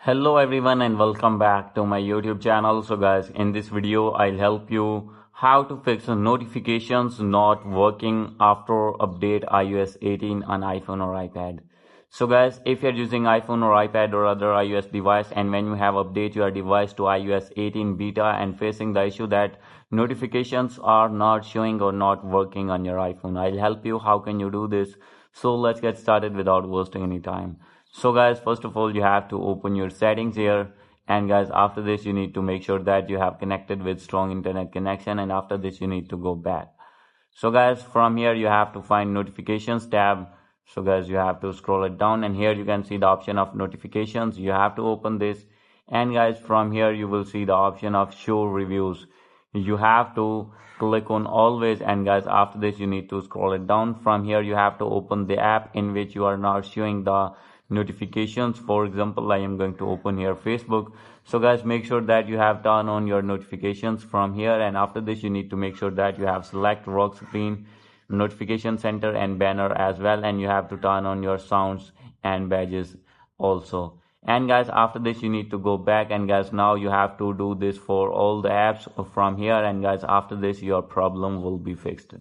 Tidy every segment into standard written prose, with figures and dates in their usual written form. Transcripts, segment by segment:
Hello everyone and welcome back to my YouTube channel. So guys, in this video I'll help you how to fix notifications not working after update iOS 18 on iPhone or iPad. So guys, if you're using iPhone or iPad or other iOS device and when you have update your device to iOS 18 beta and facing the issue that notifications are not showing or not working on your iPhone, I'll help you how can you do this. So let's get started without wasting any time. So guys, first of all you have to open your settings here, and guys after this you need to make sure that you have connected with strong internet connection, and after this you need to go back. So guys, from here you have to find notifications tab. So guys, you have to scroll it down and here you can see the option of notifications. You have to open this, and guys from here you will see the option of show reviews. You have to click on always, and guys after this you need to scroll it down. From here you have to open the app in which you are not showing the notifications. For example, I am going to open here Facebook. So guys, make sure that you have turned on your notifications from here, and after this you need to make sure that you have select rock screen, notification center and banner as well, and you have to turn on your sounds and badges also. And guys after this you need to go back, and guys now you have to do this for all the apps from here, and guys after this your problem will be fixed.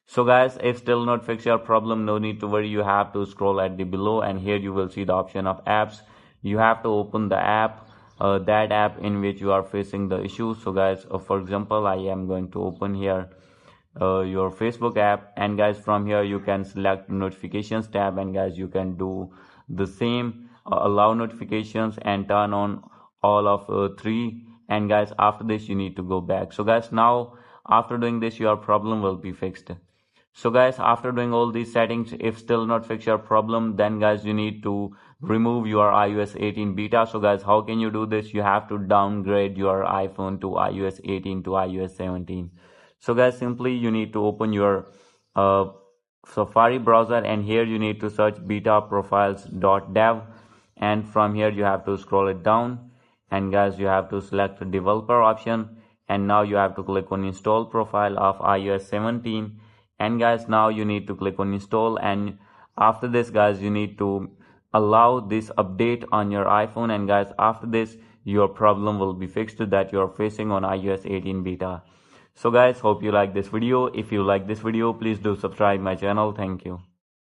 So guys, if still not fix your problem, no need to worry, you have to scroll at the below and here you will see the option of apps. You have to open the app, that app in which you are facing the issue. So guys, for example, I am going to open here your Facebook app, and guys from here you can select notifications tab, and guys you can do the same, allow notifications and turn on all of three, and guys after this you need to go back. So guys, now after doing this your problem will be fixed. So guys, after doing all these settings, if still not fix your problem, then guys you need to remove your iOS 18 beta. So guys, how can you do this? You have to downgrade your iPhone to iOS 18 to iOS 17. So guys, simply you need to open your Safari browser, and here you need to search betaprofiles.dev, and from here you have to scroll it down, and guys you have to select the developer option, and now you have to click on install profile of iOS 17, and guys now you need to click on install, and after this guys you need to allow this update on your iPhone, and guys after this your problem will be fixed that you are facing on iOS 18 beta. So guys, hope you like this video. If you like this video, please do subscribe my channel. Thank you.